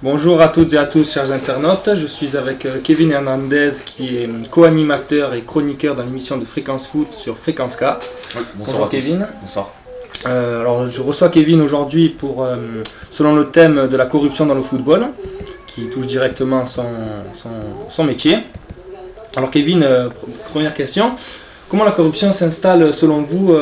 Bonjour à toutes et à tous, chers internautes. Je suis avec Kevin Hernandez, qui est co-animateur et chroniqueur dans l'émission de Fréquence Foot sur Fréquence K. Oui, bonjour Kevin. Bonsoir. Alors, je reçois Kevin aujourd'hui pour, selon le thème de la corruption dans le football, qui touche directement son métier. Alors Kevin, première question, comment la corruption s'installe selon vous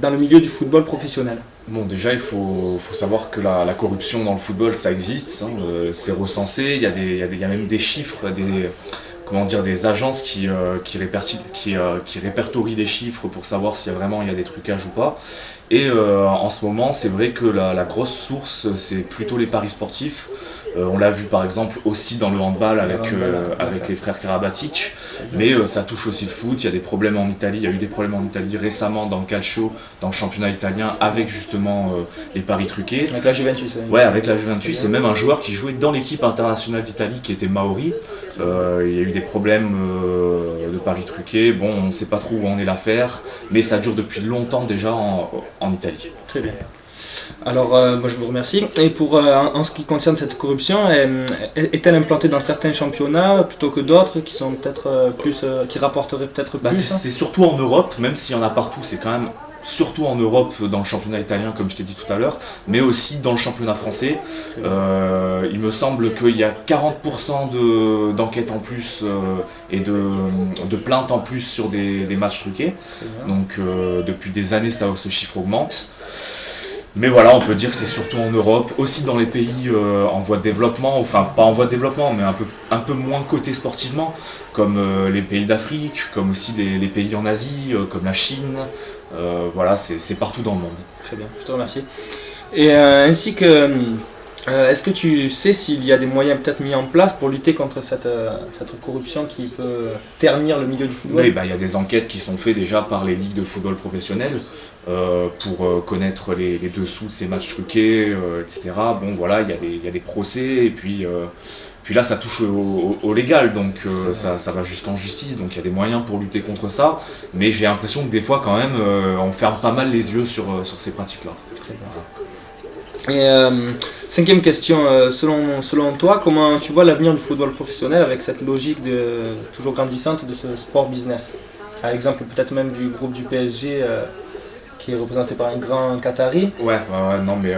dans le milieu du football professionnel ? Bon, déjà, il faut savoir que la corruption dans le football, ça existe, hein, c'est recensé, il y a même des chiffres, des agences qui répertorient des chiffres pour savoir s'il y a vraiment des trucages ou pas. Et en ce moment, c'est vrai que la grosse source, c'est plutôt les paris sportifs. On l'a vu par exemple aussi dans le handball avec les frères Karabatic, mais ça touche aussi le foot. Il y a des problèmes en Italie, il y a eu des problèmes en Italie récemment dans le calcio, dans le championnat italien, avec justement les paris truqués. Avec la Juventus. Ouais, avec la Juventus, et même un joueur qui jouait dans l'équipe internationale d'Italie qui était Maori. Il y a eu des problèmes de paris truqués. Bon, on ne sait pas trop où en est l'affaire, mais ça dure depuis longtemps déjà en Italie. Très bien. Alors, moi je vous remercie. Et en ce qui concerne cette corruption, est-elle implantée dans certains championnats plutôt que d'autres qui sont peut-être qui rapporteraient peut-être plus C'est surtout en Europe, même s'il y en a partout, c'est quand même surtout en Europe, dans le championnat italien, comme je t'ai dit tout à l'heure, mais aussi dans le championnat français. Il me semble qu'il y a 40% d'enquêtes en plus et de plaintes en plus sur des matchs truqués. Donc depuis des années, ce chiffre augmente. Mais voilà, on peut dire que c'est surtout en Europe, aussi dans les pays en voie de développement, enfin pas en voie de développement, mais un peu moins cotés sportivement, comme les pays d'Afrique, comme aussi les pays en Asie, comme la Chine. Voilà, c'est partout dans le monde. Très bien, je te remercie. Et ainsi que, est-ce que tu sais s'il y a des moyens peut-être mis en place pour lutter contre cette corruption qui peut ternir le milieu du football ? Oui, il y a des enquêtes qui sont faites déjà par les ligues de football professionnelles pour connaître les dessous de ces matchs truqués, etc. Bon voilà, il y a des procès, et puis là ça touche au légal, donc ça va jusqu'en justice, donc il y a des moyens pour lutter contre ça, mais j'ai l'impression que des fois quand même on ferme pas mal les yeux sur ces pratiques-là. Et cinquième question, selon toi, comment tu vois l'avenir du football professionnel avec cette logique toujours grandissante de ce sport business ? Par exemple, peut-être même du groupe du PSG qui est représenté par un grand Qatari. Ouais, non mais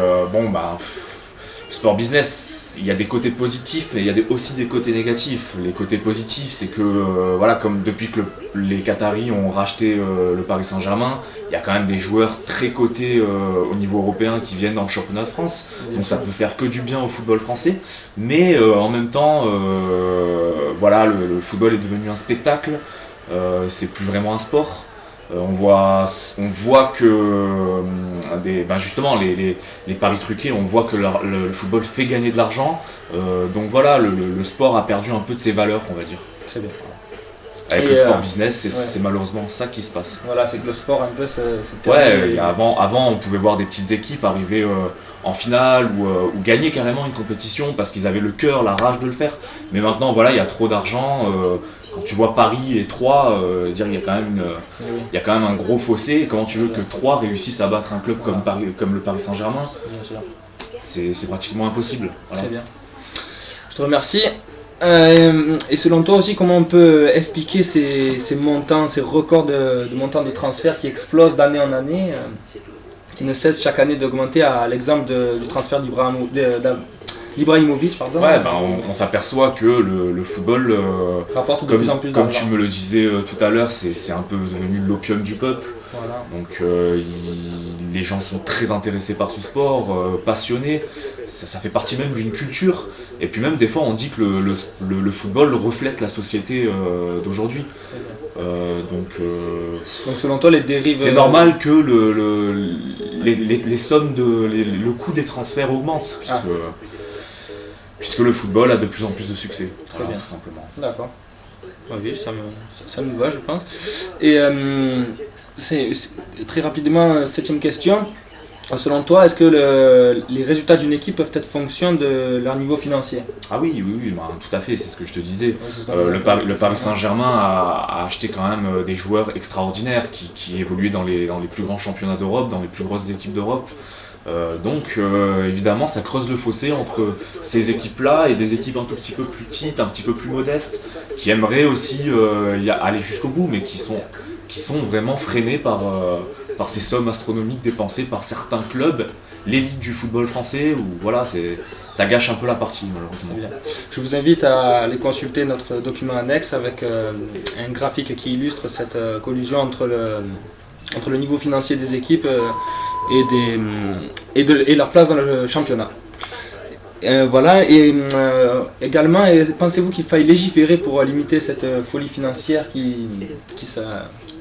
sport business, il y a des côtés positifs, mais il y a aussi des côtés négatifs. Les côtés positifs, c'est que comme depuis que les Qataris ont racheté le Paris Saint-Germain, il y a quand même des joueurs très cotés au niveau européen qui viennent dans le championnat de France. Donc ça peut faire que du bien au football français. Mais en même temps, le football est devenu un spectacle. C'est plus vraiment un sport. On voit que justement les paris truqués, on voit que le football fait gagner de l'argent. Donc voilà, le sport a perdu un peu de ses valeurs, on va dire. Très bien. Avec le sport business, c'est malheureusement ça qui se passe. Voilà, c'est que le sport un peu avant on pouvait voir des petites équipes arriver en finale ou gagner carrément une compétition parce qu'ils avaient le cœur, la rage de le faire. Mais maintenant voilà, il y a trop d'argent. Quand tu vois Paris et Troyes, il y a quand même un gros fossé. Et comment tu veux que Troyes réussisse à battre un club comme le Paris Saint-Germain ? C'est pratiquement impossible. Voilà. Très bien. Je te remercie. Et selon toi aussi, comment on peut expliquer ces montants, ces records de montants de transfert qui explosent d'année en année, qui ne cessent chaque année d'augmenter, à l'exemple du transfert d'Ibrahimovic, pardon. Ouais, on s'aperçoit que le football rapporte de plus en plus comme d'argent. tu me le disais tout à l'heure, c'est un peu devenu l'opium du peuple. Voilà. Donc les gens sont très intéressés par ce sport, passionnés. Ça fait partie même d'une culture. Et puis même des fois on dit que le football reflète la société d'aujourd'hui. Donc selon toi les dérives... C'est normal que les sommes, le coût des transferts augmente, puisque le football a de plus en plus de succès, voilà, tout simplement. D'accord. Oui, ça me va, je pense. Et c'est très rapidement, 7ème question. Selon toi, est-ce que les résultats d'une équipe peuvent être fonction de leur niveau financier ? Ah oui, tout à fait, c'est ce que je te disais. Le Paris Saint-Germain a acheté quand même des joueurs extraordinaires qui évoluaient dans les plus grands championnats d'Europe, dans les plus grosses équipes d'Europe. Donc évidemment ça creuse le fossé entre ces équipes-là et des équipes un tout petit peu plus petites, un petit peu plus modestes, qui aimeraient aussi aller jusqu'au bout, mais qui sont vraiment freinées par ces sommes astronomiques dépensées par certains clubs, l'élite du football français, où voilà, ça gâche un peu la partie malheureusement. Je vous invite à aller consulter notre document annexe avec un graphique qui illustre cette collusion entre le niveau financier des équipes et leur place dans le championnat. Voilà, et également, pensez-vous qu'il faille légiférer pour limiter cette folie financière qui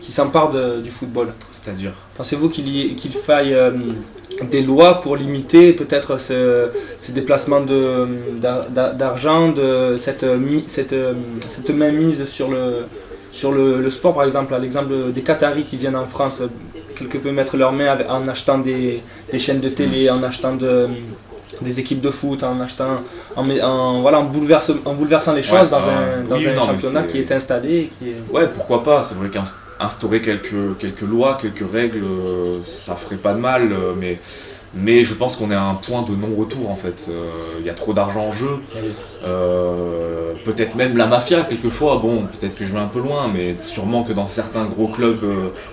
s'empare du football? C'est-à-dire? Pensez-vous qu'il faille des lois pour limiter peut-être ces déplacements d'argent, cette mainmise sur le sport, par exemple, à l'exemple des Qataris qui viennent en France, quelque peu mettre leurs mains en achetant des chaînes de télé, en achetant des équipes de foot, en bouleversant les choses dans un championnat qui est installé. Ouais, pourquoi pas, c'est vrai qu'instaurer quelques lois, quelques règles, ça ferait pas de mal, mais je pense qu'on est à un point de non-retour en fait. Il y a trop d'argent en jeu, peut-être même la mafia quelquefois, bon peut-être que je vais un peu loin, mais sûrement que dans certains gros clubs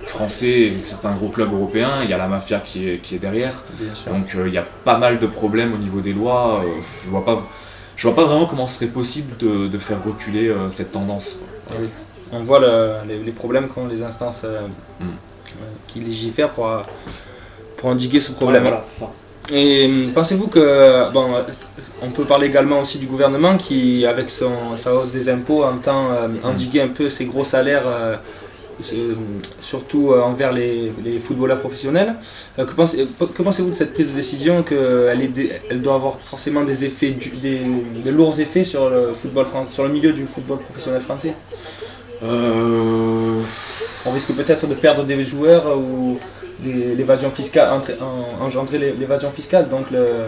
français et certains gros clubs européens, il y a la mafia qui est derrière. Donc il y a pas mal de problèmes au niveau des lois, je vois pas vraiment comment ce serait possible de faire reculer cette tendance. Oui. On voit les problèmes qu'ont les instances qui légifèrent pour endiguer ce problème. Ouais, voilà, c'est ça. Et pensez-vous que, on peut parler également aussi du gouvernement qui, avec sa hausse des impôts, entend endiguer un peu ces gros salaires, surtout envers les footballeurs professionnels. Que pensez-vous de cette prise de décision, qu'elle doit avoir forcément des effets, des lourds effets sur sur le milieu du football professionnel français? On risque peut-être de perdre des joueurs ou l'évasion fiscale, engendrer l'évasion fiscale, donc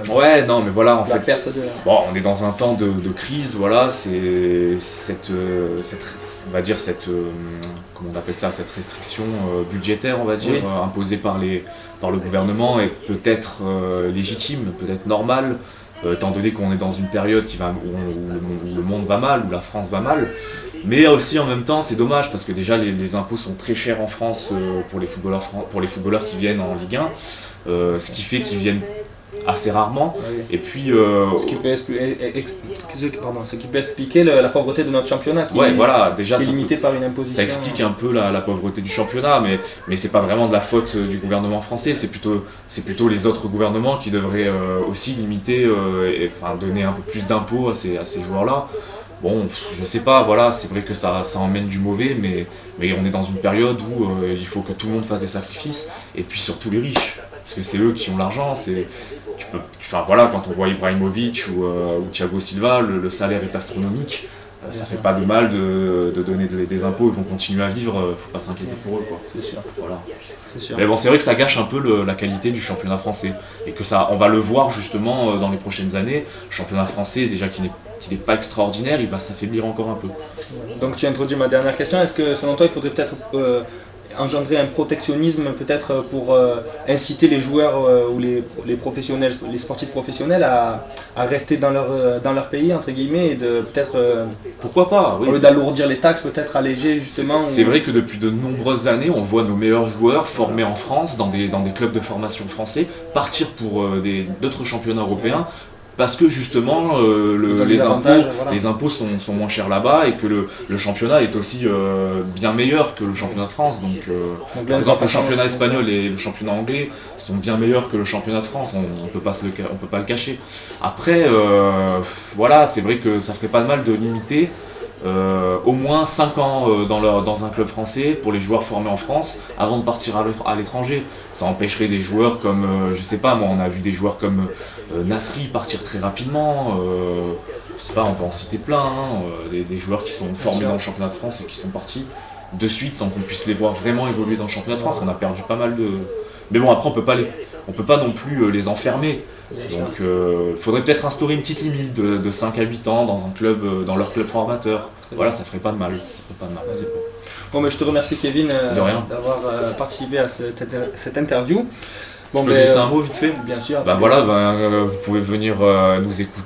ouais, non, mais voilà, en fait, perte de... Bon, on est dans un temps de crise, voilà, c'est on va dire comment on appelle ça, cette restriction budgétaire, on va dire, oui. Imposée par le gouvernement est peut-être légitime, peut-être normale, étant donné qu'on est dans une période où le monde va mal, où la France va mal. Mais aussi en même temps c'est dommage parce que déjà les impôts sont très chers en France pour les footballeurs qui viennent en Ligue 1, ce qui fait qu'ils viennent assez rarement. Oui. Et puis ce qui peut expliquer la pauvreté de notre championnat qui est limité par une imposition. Ça explique un peu la pauvreté du championnat, mais c'est pas vraiment de la faute du gouvernement français, c'est plutôt les autres gouvernements qui devraient aussi limiter donner un peu plus d'impôts à ces joueurs-là. Bon, je sais pas, voilà, c'est vrai que ça emmène du mauvais, mais on est dans une période où il faut que tout le monde fasse des sacrifices, et puis surtout les riches, parce que c'est eux qui ont l'argent. Quand on voit Ibrahimovic ou Thiago Silva, le salaire est astronomique, ça fait pas de mal de donner des impôts, ils vont continuer à vivre, faut pas s'inquiéter pour eux, quoi. C'est sûr. Voilà. C'est sûr. Mais bon, c'est vrai que ça gâche un peu la qualité du championnat français, et que on va le voir justement dans les prochaines années. Le championnat français, déjà qui n'est pas extraordinaire, il va s'affaiblir encore un peu. Donc tu as introduit ma dernière question, est-ce que selon toi il faudrait peut-être engendrer un protectionnisme peut-être pour inciter les joueurs ou les professionnels, les sportifs professionnels à rester dans leur pays entre guillemets et de peut-être pourquoi pas, oui. Au lieu d'alourdir les taxes, peut-être alléger justement. C'est vrai que depuis de nombreuses années on voit nos meilleurs joueurs formés en France dans des clubs de formation français partir pour d'autres championnats européens. Parce que justement les impôts sont moins chers là-bas et que le championnat est aussi bien meilleur que le championnat de France. Donc par exemple le championnat espagnol et le championnat anglais sont bien meilleurs que le championnat de France, on peut pas le cacher. Après voilà, c'est vrai que ça ferait pas de mal de limiter au moins 5 ans dans un club français pour les joueurs formés en France avant de partir à l'étranger. Ça empêcherait des joueurs comme, je sais pas moi, on a vu des joueurs comme Nasri partir très rapidement, je sais pas, on peut en citer plein, des joueurs qui sont formés dans le championnat de France et qui sont partis de suite sans qu'on puisse les voir vraiment évoluer dans le championnat de France. On a perdu pas mal de... Mais bon, après on peut pas non plus les enfermer. Donc il faudrait peut-être instaurer une petite limite de 5 à 8 ans dans un club, dans leur club formateur. Voilà, ça ferait pas de mal. C'est bon. Bon, mais je te remercie Kevin d'avoir participé à cette interview. Bon, je peux glisser un mot vite fait. bien sûr. Bah voilà, vous pouvez venir nous écouter